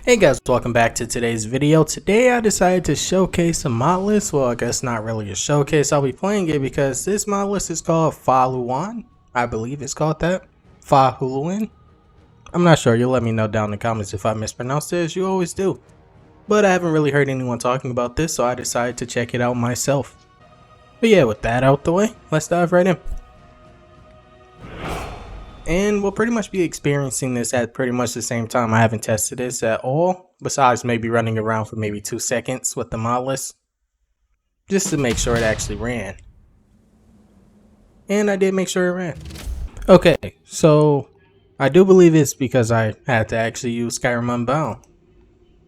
Hey guys, welcome back to today's video. Today I decided to showcase a mod list. Well, I guess not really a showcase. I'll be playing it because this mod list is called Fahluaan. I believe it's called that. Fahluaan. I'm not sure. You'll let me know down in the comments if I mispronounced it, as you always do. But I haven't really heard anyone talking about this, so I decided to check it out myself. But yeah, with that out the way, let's dive right in. And we'll pretty much be experiencing this at pretty much the same time. I haven't tested this at all, besides maybe running around for maybe 2 seconds with the mod list, just to make sure it actually ran. And I did make sure it ran. Okay, so I do believe it's because I had to actually use Skyrim Unbound.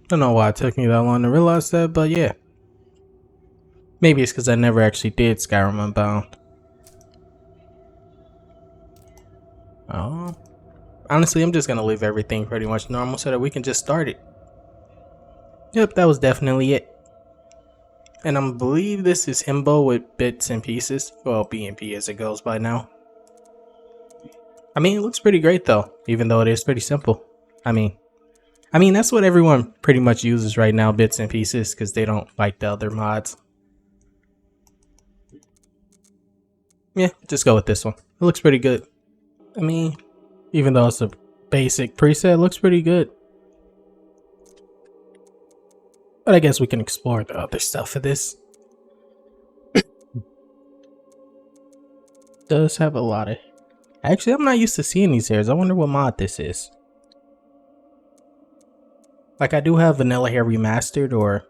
Don't know why it took me that long to realize that, but yeah. Maybe it's because I never actually did Skyrim Unbound. Honestly, I'm just gonna leave everything pretty much normal so that we can just start it. Yep, that was definitely it. And I believe this is Himbo with bits and pieces. Well, BNP as it goes by now. I mean, it looks pretty great though, even though it is pretty simple. I mean that's what everyone pretty much uses right now, bits and pieces, because they don't like the other mods. Yeah, just go with this one. It looks pretty good. I mean, even though it's a basic preset, it looks pretty good. But I guess we can explore the other stuff for this. Does have a lot of... Actually, I'm not used to seeing these hairs. I wonder what mod this is. Like, I do have Vanilla Hair Remastered or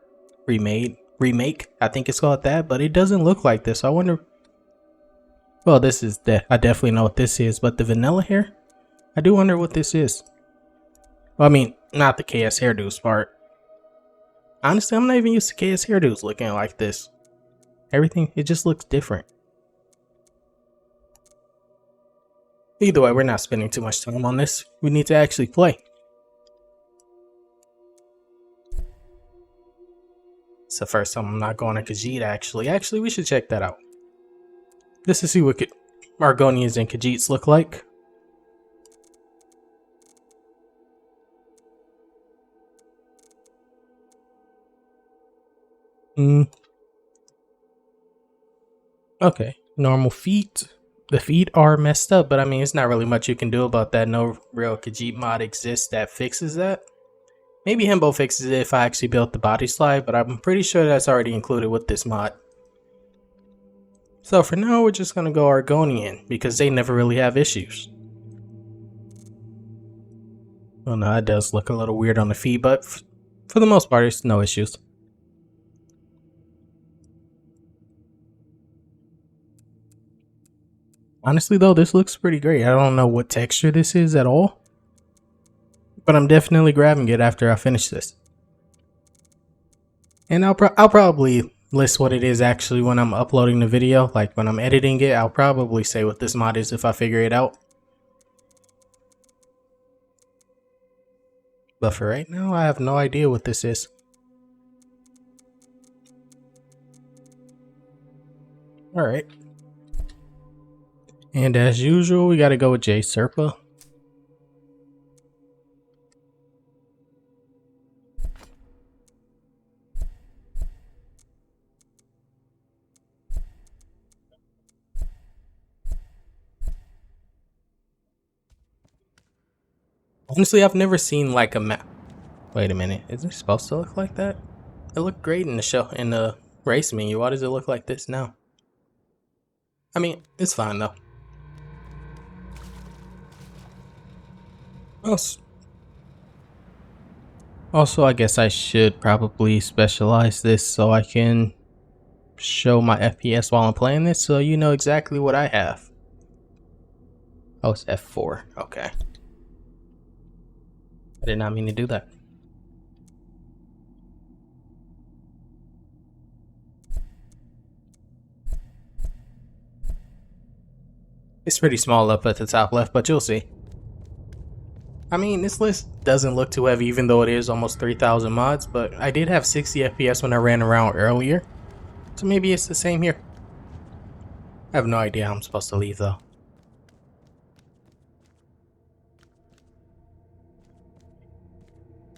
Remake, I think it's called that, but it doesn't look like this. So I wonder... Well, this is... I definitely know what this is, but the Vanilla Hair? I do wonder what this is. Well, I mean, not the KS hairdos part. Honestly, I'm not even used to KS hairdos looking like this. Everything, it just looks different. Either way, we're not spending too much time on this. We need to actually play. It's the first time I'm not going to Khajiit, actually. Actually, we should check that out. Just to see what Argonians and Khajiits look like. Okay, normal feet. The feet are messed up, but I mean, it's not really much you can do about that. No real Khajiit mod exists that fixes that. Maybe Himbo fixes it if I actually built the body slide, but I'm pretty sure that's already included with this mod. So for now, we're just gonna go Argonian, because they never really have issues. Well, no, that does look a little weird on the feet, but for the most part, it's no issues. Honestly though, this looks pretty great. I don't know what texture this is at all, but I'm definitely grabbing it after I finish this. And I'll probably list what it is actually when I'm uploading the video. Like when I'm editing it, I'll probably say what this mod is if I figure it out. But for right now, I have no idea what this is. Alright. And as usual, we gotta go with J Serpa. Honestly, I've never seen like a map. Wait a minute, is it supposed to look like that? It looked great in the show, in the race menu. Why does it look like this now? I mean, it's fine though. Also, I guess I should probably specialize this so I can show my FPS while I'm playing this, so you know exactly what I have. Oh, it's F4. Okay. I did not mean to do that. It's pretty small up at the top left, but you'll see. I mean, this list doesn't look too heavy even though it is almost 3,000 mods, but I did have 60 FPS when I ran around earlier. So maybe it's the same here. I have no idea how I'm supposed to leave though.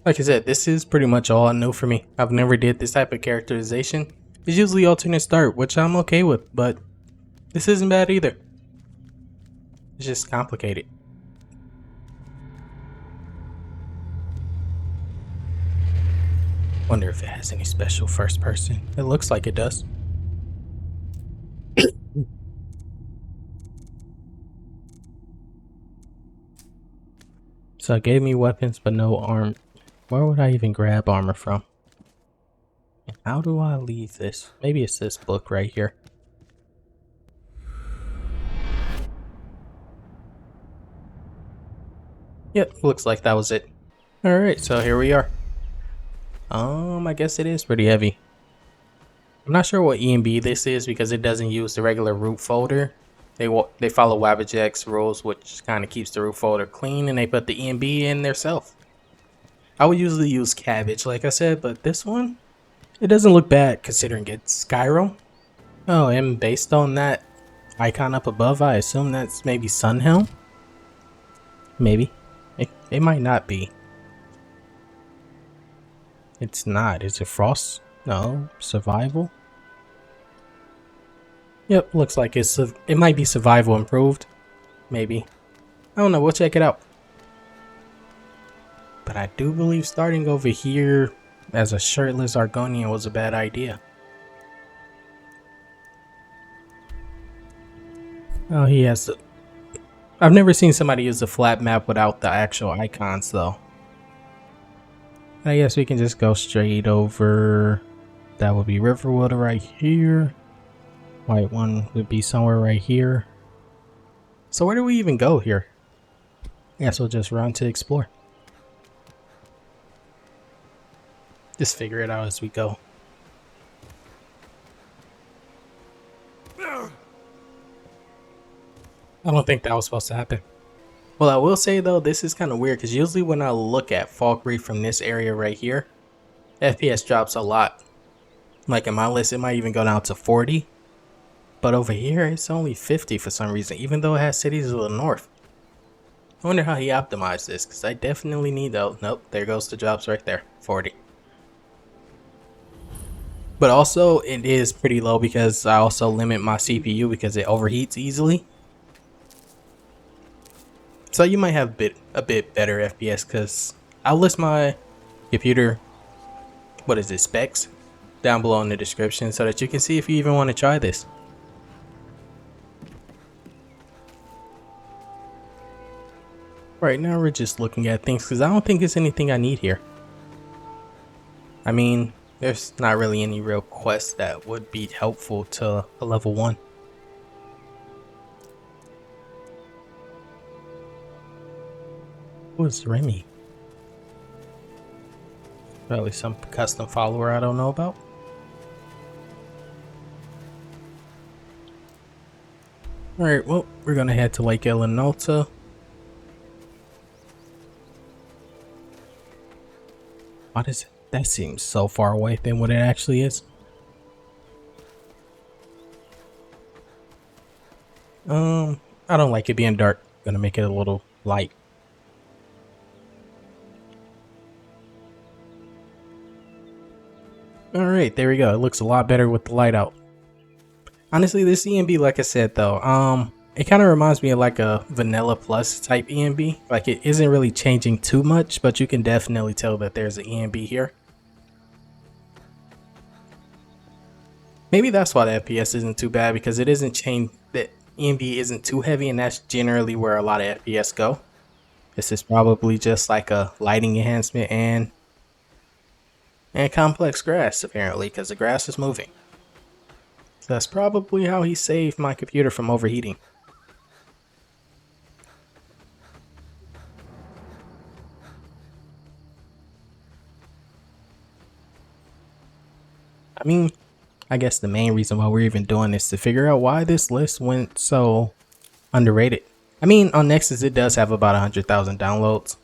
Like I said, this is pretty much all new for me. I've never did this type of characterization. It's usually alternate start, which I'm okay with, but this isn't bad either. It's just complicated. Wonder if it has any special first person. It looks like it does. So it gave me weapons but no arm. Where would I even grab armor from? And how do I leave this? Maybe it's this book right here. Yep, looks like that was it. Alright, so here we are. I guess it is pretty heavy. I'm not sure what EMB this is because it doesn't use the regular root folder. They follow Wabbajack's rules, which kind of keeps the root folder clean, and they put the EMB in themselves. I would usually use cabbage, like I said, but this one, it doesn't look bad considering it's Skyrim. Oh, and based on that icon up above, I assume that's maybe Sunhelm? Maybe. It might not be. It's not. Is it Frost? No. Survival? Yep, looks like it might be survival improved. Maybe. I don't know, we'll check it out. But I do believe starting over here as a shirtless Argonian was a bad idea. Oh, he has the... I've never seen somebody use a flat map without the actual icons though. I guess we can just go straight over. That would be Riverwood right here. Whiterun would be somewhere right here. So where do we even go here? I guess we'll just run to explore. Just figure it out as we go. I don't think that was supposed to happen. Well, I will say though, this is kind of weird because usually when I look at Falkreath from this area right here, FPS drops a lot. Like in my list, it might even go down to 40. But over here, it's only 50 for some reason, even though it has cities to the north. I wonder how he optimized this, because I definitely need those. Nope, there goes the drops right there, 40. But also, it is pretty low because I also limit my CPU because it overheats easily. So you might have a bit better FPS because I'll list my computer, what is it, specs, down below in the description so that you can see if you even want to try this. Right now we're just looking at things because I don't think there's anything I need here. I mean, there's not really any real quests that would be helpful to a level 1. Who's Remy? Probably some custom follower I don't know about. Alright, well, we're gonna head to Lake Elenota. Why does it? That seems so far away than what it actually is. I don't like it being dark. Gonna make it a little light. Alright, there we go. It looks a lot better with the light out. Honestly, this EMB, like I said though, it kind of reminds me of like a Vanilla Plus type EMB. Like it isn't really changing too much, but you can definitely tell that there's an EMB here. Maybe that's why the FPS isn't too bad, because it isn't that EMB isn't too heavy, and that's generally where a lot of FPS go. This is probably just like a lighting enhancement and complex grass apparently, because the grass is moving. So that's probably how he saved my computer from overheating. I mean, I guess the main reason why we're even doing this is to figure out why this list went so underrated. I mean, on Nexus it does have about 100,000 downloads,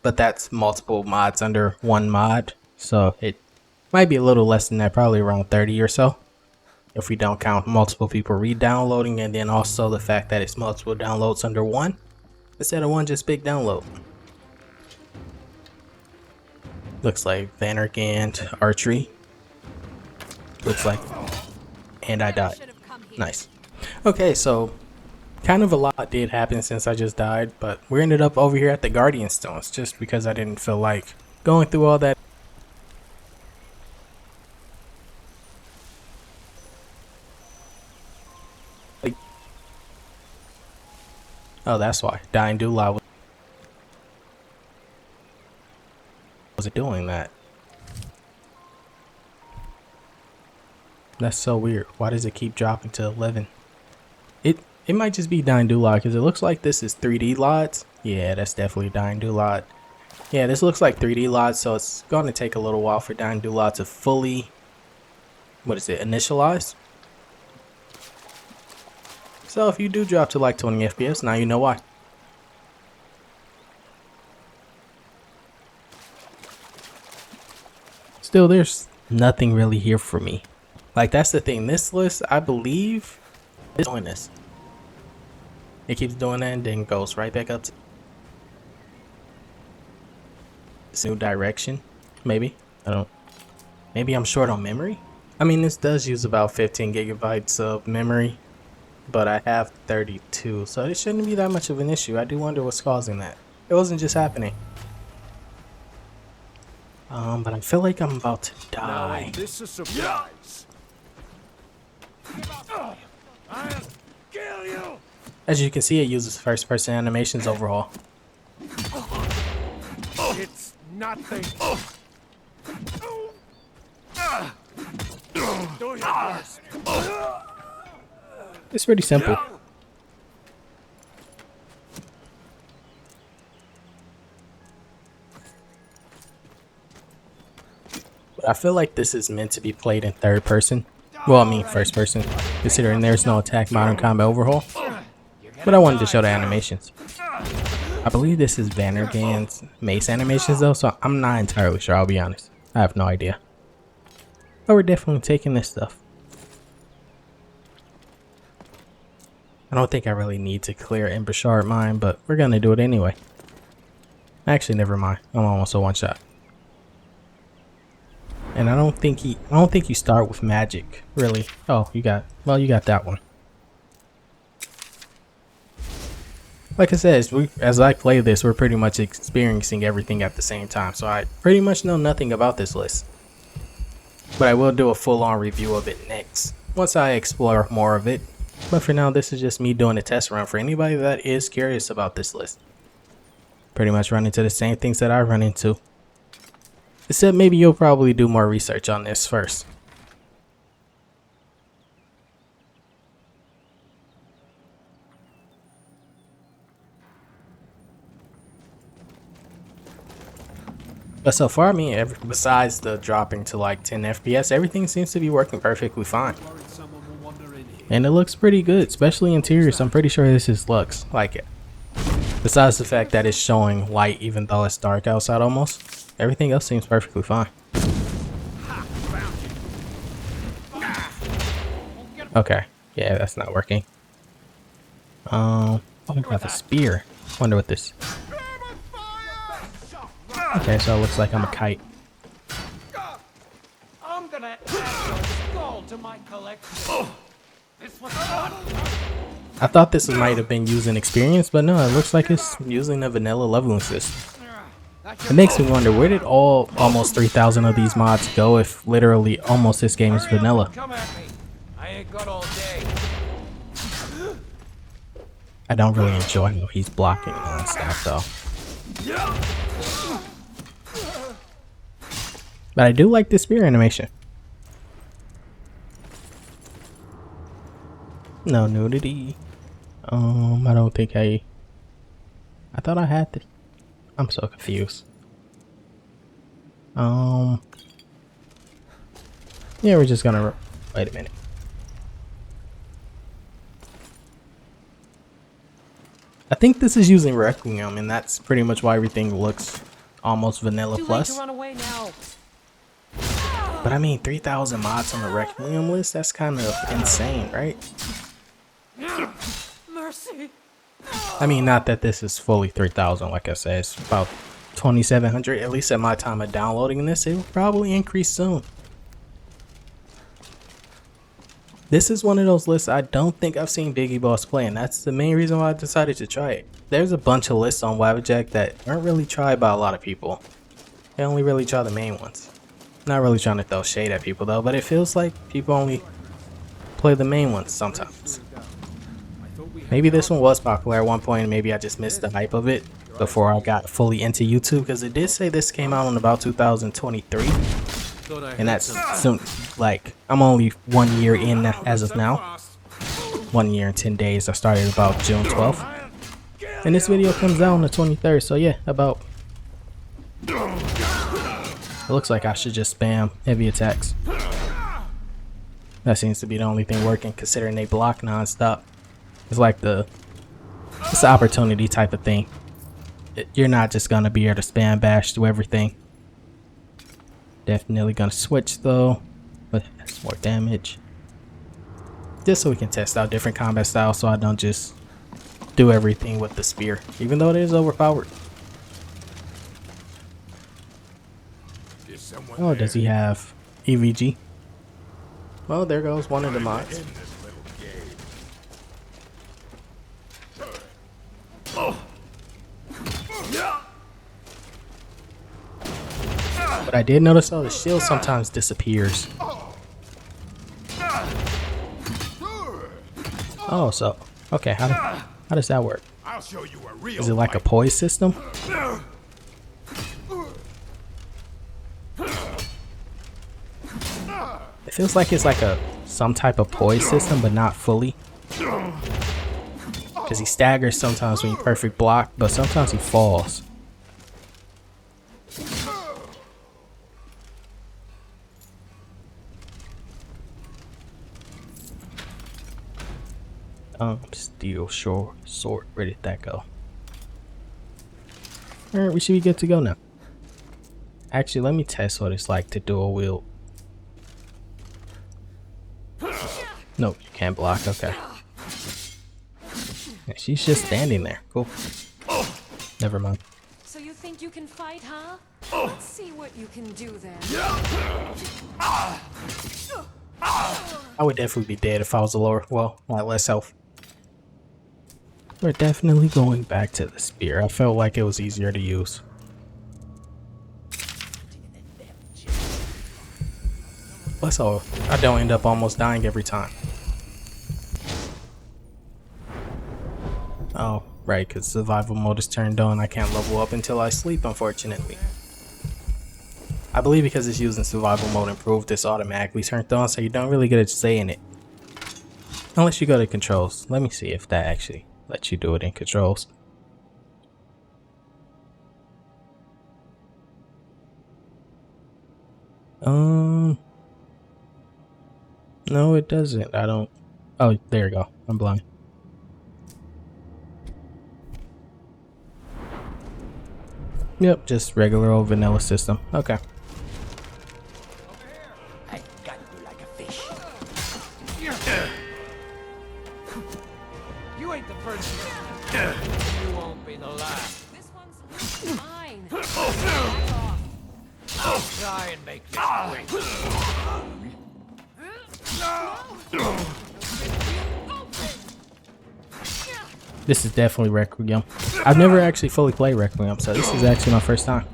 but that's multiple mods under one mod, so it might be a little less than that, probably around 30 or so, if we don't count multiple people re-downloading, and then also the fact that it's multiple downloads under one instead of one just big download. Looks like Vannergand archery. Looks like, and I died. Nice. Okay, so kind of a lot did happen since I just died, but we ended up over here at the Guardian Stones just because I didn't feel like going through all that. Oh, that's why Dying Dula was doing that. That's so weird. Why does it keep dropping to 11? It might just be Dying Dula because it looks like this is 3D LODs. Yeah, that's definitely Dying Dula. Yeah, this looks like 3D LODs, so it's going to take a little while for Dying Dula to fully, what is it, initialize. So if you do drop to like 20 FPS, now you know why. Still, there's nothing really here for me. Like, that's the thing. This list, I believe, is doing this. It keeps doing that and then goes right back up to this new direction. Maybe. Maybe I'm short on memory. I mean, this does use about 15 gigabytes of memory, but I have 32, so it shouldn't be that much of an issue. I do wonder what's causing that. It wasn't just happening. But I feel like I'm about to die. Now, this is a surprise. I'll kill you. As you can see, it uses first-person animations overhaul. It's nothing. Do your best. It's pretty simple. But I feel like this is meant to be played in third person. Well, I mean first person, considering there's no attack modern combat overhaul. But I wanted to show the animations. I believe this is Vannergand's mace animations though, so I'm not entirely sure, I'll be honest. I have no idea. But we're definitely taking this stuff. I don't think I really need to clear Ember Shard mine, but we're gonna do it anyway. Actually, never mind. I'm almost a one shot. And I don't think you start with magic, really. Oh, you got that one. Like I said, as I play this, we're pretty much experiencing everything at the same time. So I pretty much know nothing about this list. But I will do a full-on review of it next, once I explore more of it. But for now, this is just me doing a test run for anybody that is curious about this list. Pretty much run into the same things that I run into. Except maybe you'll probably do more research on this first. But so far, I mean, besides the dropping to like 10 FPS, everything seems to be working perfectly fine. And it looks pretty good, especially interiors. I'm pretty sure this is Lux. Like it. Besides the fact that it's showing light even though it's dark outside almost. Everything else seems perfectly fine. Okay. Yeah, that's not working. Oh, I got the spear. Wonder what this. Okay, so it looks like I'm a kite. I'm gonna add your skull to my collection. This was fun. I thought this might have been using experience, but no, it looks like it's using a vanilla leveling system. It makes me wonder, where did almost 3,000 of these mods go if literally almost this game is vanilla? Come at me. I ain't got all day. I don't really enjoy how he's blocking and stuff though. But I do like this spear animation. No nudity. I don't think I thought I had this. I'm so confused. Yeah, we're just gonna wait a minute. I think this is using Requiem, and that's pretty much why everything looks almost vanilla plus. Too late to run away now. But I mean, 3,000 mods on the Requiem list, that's kind of insane, right? Mercy. I mean, not that this is fully 3,000, like I said, it's about 2,700, at least at my time of downloading this. It will probably increase soon. This is one of those lists I don't think I've seen Biggie Boss play, and that's the main reason why I decided to try it. There's a bunch of lists on Wabbajack that aren't really tried by a lot of people. They only really try the main ones. Not really trying to throw shade at people though, but it feels like people only play the main ones sometimes. Maybe this one was popular at one point and maybe I just missed the hype of it before I got fully into YouTube, because it did say this came out in about 2023. And that's soon, like, I'm only 1 year in as of now. 1 year and 10 days. I started about June 12th. And this video comes out on the 23rd, so yeah, about... It looks like I should just spam heavy attacks. That seems to be the only thing working, considering they block non-stop. It's like it's the opportunity type of thing. You're not just gonna be able to spam bash through everything. Definitely gonna switch though, but that's more damage. Just so we can test out different combat styles, so I don't just do everything with the spear, even though it is overpowered. Oh, does he have EVG? Well, there goes one of the mods. But I did notice though, the shield sometimes disappears. Oh, so okay, how does that work? Is it like a poise system? It feels like it's like some type of poise system, but not fully. Because he staggers sometimes when you perfect block, but sometimes he falls. Steel sword. Where did that go? Alright, we should be good to go now. Actually, let me test what it's like to dual wield. Nope, you can't block. Okay. Yeah, she's just standing there. Cool. Never mind. So you think you can fight, huh? Let's see what you can do then. I would definitely be dead if I was a lower, well, less health. We're definitely going back to the spear. I felt like it was easier to use. Plus, I don't end up almost dying every time. Oh, right, because survival mode is turned on. I can't level up until I sleep, unfortunately. I believe because it's using survival mode improved, it's automatically turned on, so you don't really get a say in it. Unless you go to controls. Let me see if that actually lets you do it in controls. No, it doesn't. I don't. Oh, there you go. I'm blind. Yep, just regular old vanilla system. Okay. I got you like a fish. You ain't the first. You won't be the last. This one's mine. Back off. I'll try and make this quick. This is definitely Requiem. I've never actually fully played Requiem, so this is actually my first time.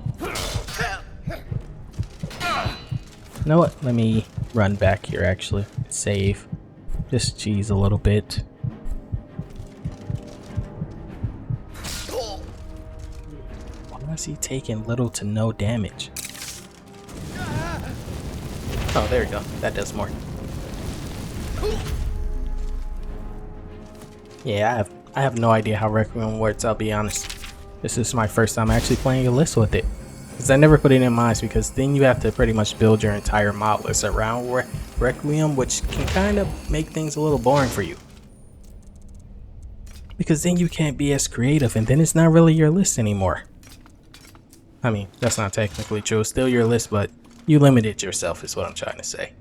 You know what? Let me run back here actually. Save. Just cheese a little bit. Why is he taking little to no damage? Oh, there we go. That does more. Yeah, I have no idea how Requiem works, I'll be honest. This is my first time actually playing a list with it. Because I never put it in mine, because then you have to pretty much build your entire mod list around Requiem, which can kind of make things a little boring for you. Because then you can't be as creative, and then it's not really your list anymore. I mean, that's not technically true, it's still your list, but you limited yourself is what I'm trying to say.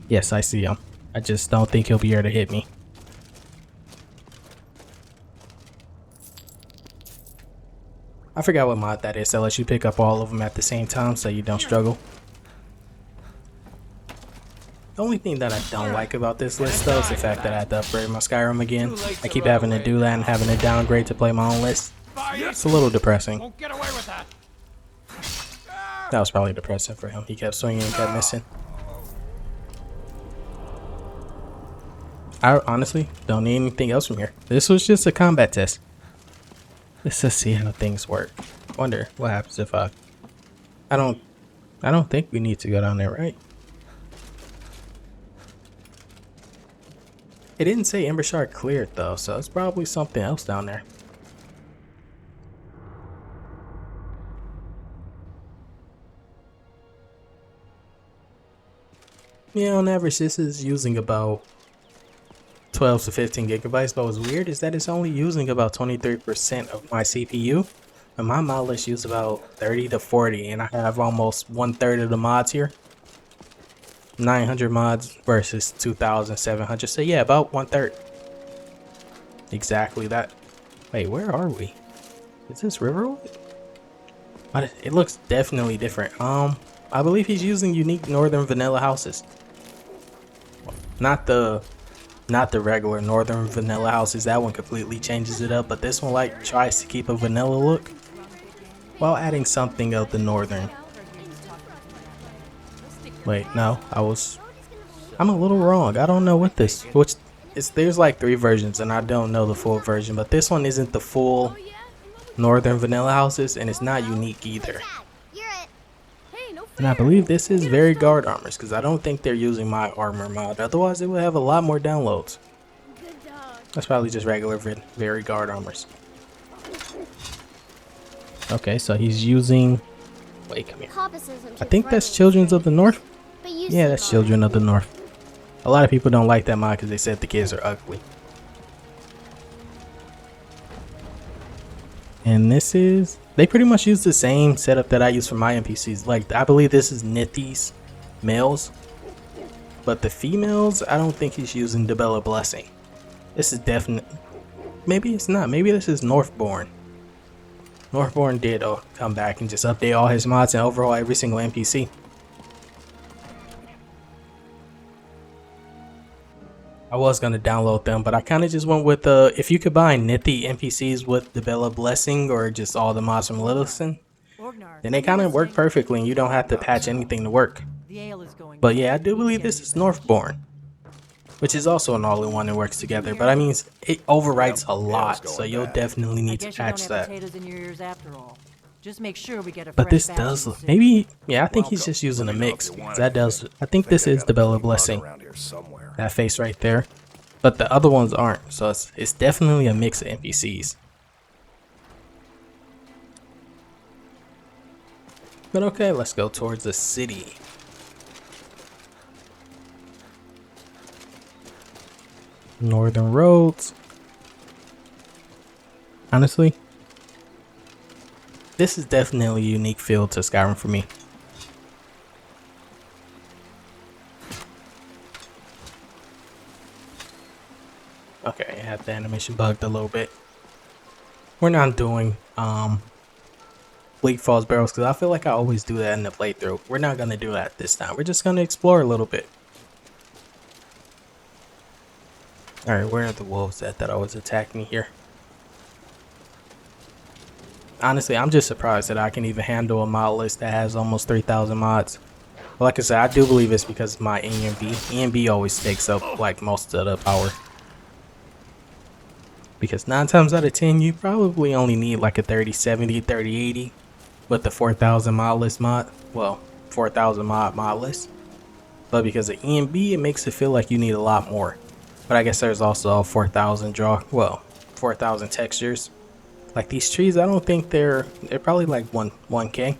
Yes, I see him. I just don't think he'll be able to hit me. I forgot what mod that is that lets you pick up all of them at the same time so you don't struggle. The only thing that I don't like about this list though is the fact that I have to upgrade my Skyrim again. I keep having to do that and having to downgrade to play my own list. It's a little depressing. Won't get away with that. That was probably depressing for him. He kept swinging and kept missing. I honestly don't need anything else from here. This was just a combat test. Let's just see how things work. Wonder what happens if I don't think we need to go down there, right? It didn't say Ember Shard cleared though, so it's probably something else down there. Yeah, on average this is using about 12 to 15 gigabytes, but what's weird is that it's only using about 23% of my CPU, and my mod list use about 30 to 40, and I have almost 1/3 of the mods here. 900 mods versus 2,700, so yeah, about 1/3. Exactly that. Wait, where are we? Is this Riverwood? It looks definitely different. I believe he's using unique northern vanilla houses. Not the regular northern vanilla houses. That one completely changes it up, but this one like tries to keep a vanilla look while adding something of the northern. Wait, no, I'm a little wrong. I don't know what this, there's like 3 versions and I don't know the full version, but this one isn't the full northern vanilla houses and it's not unique either. And I believe this is very guard armors because I don't think they're using my armor mod. Otherwise, it would have a lot more downloads. That's probably just regular very guard armors. Okay, so he's using. Wait, come here. I think that's Children of the North. Yeah, that's Children of the North. A lot of people don't like that mod because they said the kids are ugly. And this is, they pretty much use the same setup that I use for my NPCs. Like, I believe this is Nithi's males, but the females, I don't think he's using Debella Blessing. This is definite. Maybe it's not. Maybe this is Northborn. Northborn did come back and just update all his mods and overhaul every single NPC. I was going to download them, but I kind of just went with if you combine Nithi NPCs with Debella Blessing or just all the mods from Littleton, then they kind of work perfectly and you don't have to patch anything to work. But yeah, I do believe this is Northborn, which is also an all-in-one that works together, but I mean, it overwrites a lot, so you'll definitely need to patch that. Just make sure we get a but this does look, maybe, yeah, I think he's just using a mix. That does, I think this is Debella Blessing. That face right there, but the other ones aren't, so it's definitely a mix of NPCs. But okay, let's go towards the city. Northern roads. Honestly, this is definitely a unique feel to Skyrim for me. Okay, I have the animation bugged a little bit. We're not doing Bleak Falls barrels because I feel like I always do that in the playthrough. We're not gonna do that this time. We're just gonna explore a little bit. Alright, where are the wolves that always attack me here? Honestly, I'm just surprised that I can even handle a mod list that has almost 3,000 mods. But like I said, I do believe it's because of my EMB. EMB always takes up like most of the power. Because 9 times out of 10, you probably only need like a 3070, 3080 with the 4,000 mod list mod. Well, 4,000 mod list. But because of EMB, it makes it feel like you need a lot more. But I guess there's also 4,000 well, 4,000 textures. Like these trees, I don't think they're probably like 1K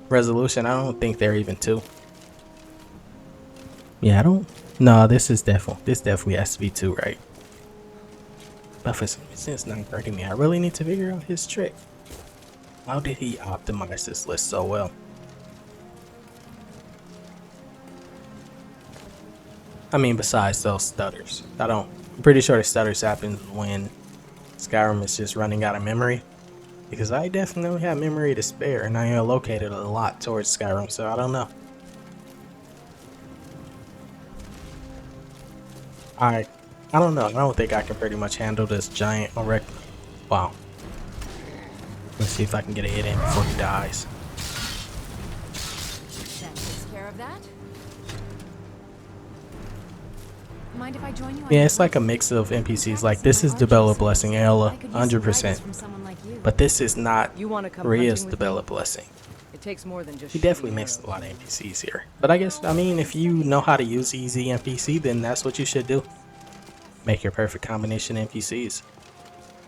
resolution. I don't think they're even 2. Yeah, no, this definitely has to be 2, right? But for some reason it's not hurting me. I really need to figure out his trick. How did he optimize this list so well? I mean, besides those stutters. I'm pretty sure the stutters happen when Skyrim is just running out of memory. because I definitely have memory to spare, and I located a lot towards Skyrim, so I don't know. Alright, I don't know. I don't think I can pretty much handle this giant erect. Wow. Let's see if I can get a hit in before he dies. That takes care of that. Mind if I join you? Yeah, it's like a mix of NPCs. Like, this is Debella Blessing, Ayla, 100%. But this is not You want to come Rhea's hunting with Debella me? Blessing. It takes more than just He definitely shooting mixed a arrows. lot of NPCs here. But I guess, I mean, if you know how to use easy NPC, then that's what you should do. Make your perfect combination NPCs.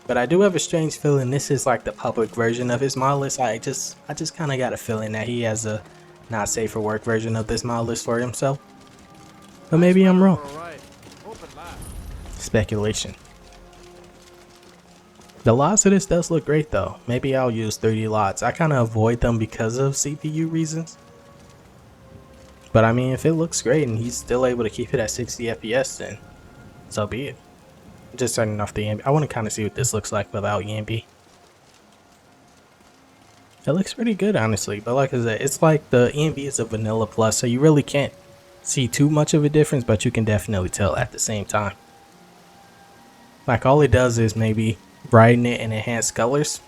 But I do have a strange feeling this is like the public version of his mod list. I just kind of got a feeling that he has a not safe for work version of this mod list for himself. But maybe I'm wrong. Speculation. The lots of this does look great though. Maybe I'll use 3D lots. I kind of avoid them because of CPU reasons. But I mean, if it looks great and he's still able to keep it at 60 FPS, then so be it. Just turning off the EMB. I want to kind of see what this looks like without EMB. It looks pretty good, honestly. But like I said, it's like the EMB is a vanilla plus, so you really can't see too much of a difference, but you can definitely tell at the same time. Like, all it does is maybe brighten it and enhance colors.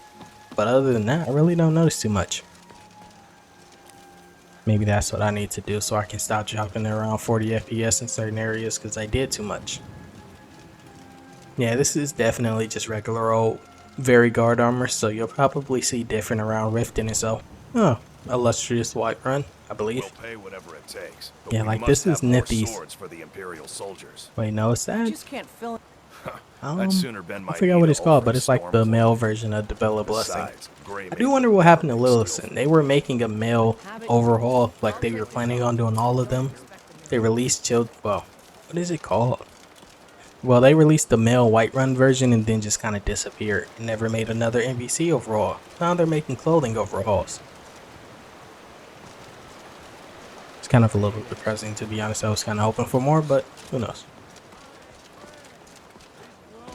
But other than that, I really don't notice too much. Maybe that's what I need to do so I can stop jumping around 40 FPS in certain areas because I did too much. Yeah, this is definitely just regular old very guard armor, so you'll probably see different around Riften and so. Oh, illustrious Whiterun, I believe. We'll pay whatever it takes. Yeah, we like must this is have more Nithis. swords for the Imperial soldiers. Wait, no, it's You that? just can't fill it. I'd sooner bend my I forgot what needle it's called, over but a it's like the storm male point. version of Debella Blessing. Besides, Grey I made do wonder the what happened to armor Lillison. steel. They were making a male overhaul, like they were planning on doing all of them. They released well, what is it called? Well, they released the male Whiterun version and then just kind of disappeared and never made another NPC overhaul. Now they're making clothing overhauls. It's kind of a little depressing, to be honest. I was kind of hoping for more, but who knows.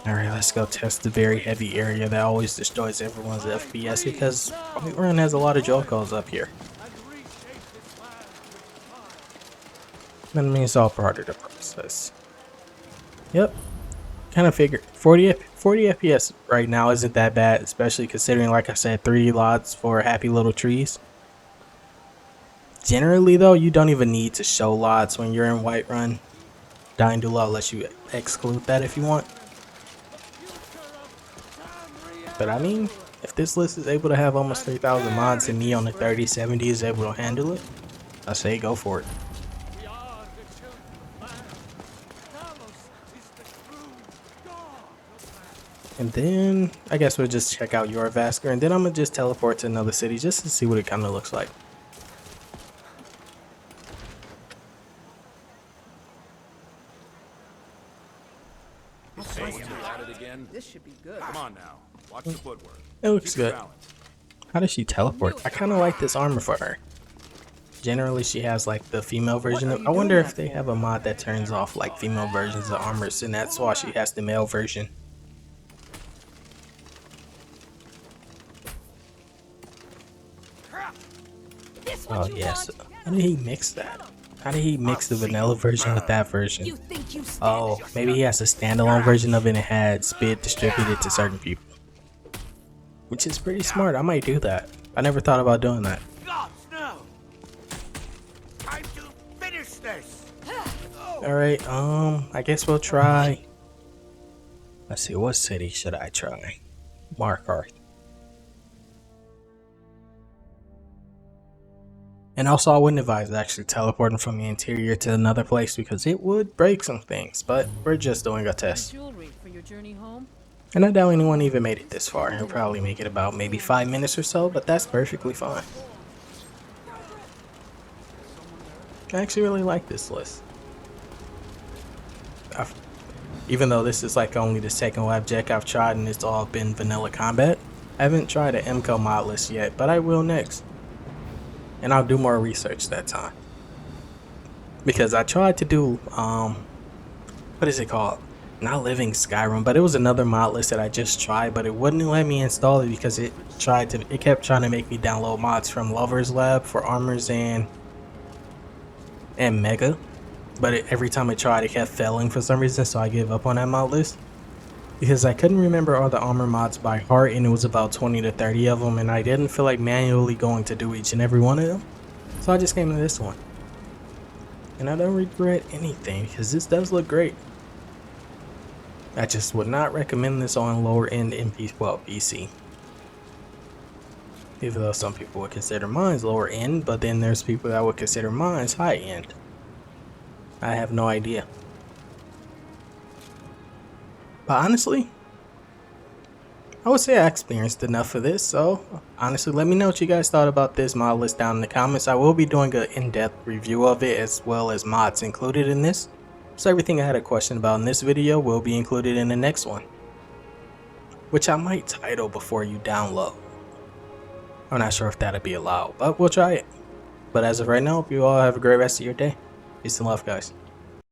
Alright, let's go test the very heavy area that always destroys everyone's FPS because Whiterun has a lot of Jokos up here. I mean, it's all part of the process. Yep. Kind of figured 40 FPS right now isn't that bad, especially considering, like I said, 3 lots for happy little trees. Generally, though, you don't even need to show lots when you're in Whiterun. Dying to Low lets you exclude that if you want. But I mean, if this list is able to have almost 3,000 mods and me on the 3070 is able to handle it, I say go for it. And then I guess we'll just check out Jorvaskr, and then I'm gonna just teleport to another city just to see what it kind of looks like. This should be good. Come on now, watch the footwork. It looks Keep your good. balance. How does she teleport? I kind of like this armor for her. Generally, she has like the female version of. I wonder if they have a mod that turns off like female versions of armors, and that's why she has the male version. Oh yes. How did he mix that? How did he mix the vanilla version with that version? Oh, maybe he has a standalone version of it and had Spit distributed to certain people. Which is pretty smart. I might do that. I never thought about doing that. Gods, no! Time to finish this! Alright, I guess we'll try. Let's see, what city should I try? Markarth. And also, I wouldn't advise actually teleporting from the interior to another place because it would break some things, but we're just doing a test. Jewelry for your journey home. And I doubt anyone even made it this far. He'll probably make it about maybe 5 minutes or so, but that's perfectly fine. I actually really like this list. Even though this is like only the second Wabbajack I've tried and it's all been vanilla combat, I haven't tried an MCO mod list yet, but I will next. And I'll do more research that time. Because I tried to do, what is it called? not Living Skyrim, but it was another mod list that I just tried, but it wouldn't let me install it because it kept trying to make me download mods from Lover's Lab for Armors and Mega, but every time I tried it kept failing for some reason, so I gave up on that mod list because I couldn't remember all the armor mods by heart, and it was about 20 to 30 of them, and I didn't feel like manually going to do each and every one of them, so I just came to this one. And I don't regret anything because this does look great. I just would not recommend this on lower end PC. Even though some people would consider mine's lower end, but then there's people that would consider mine's high end. I have no idea. But honestly, I would say I experienced enough of this, so honestly let me know what you guys thought about this mod list down in the comments. I will be doing an in-depth review of it as well as mods included in this. So everything I had a question about in this video will be included in the next one, which I might title Before You Download. I'm not sure if that'll be allowed, but we'll try it. But as of right now, hope you all have a great rest of your day. Peace and love, guys.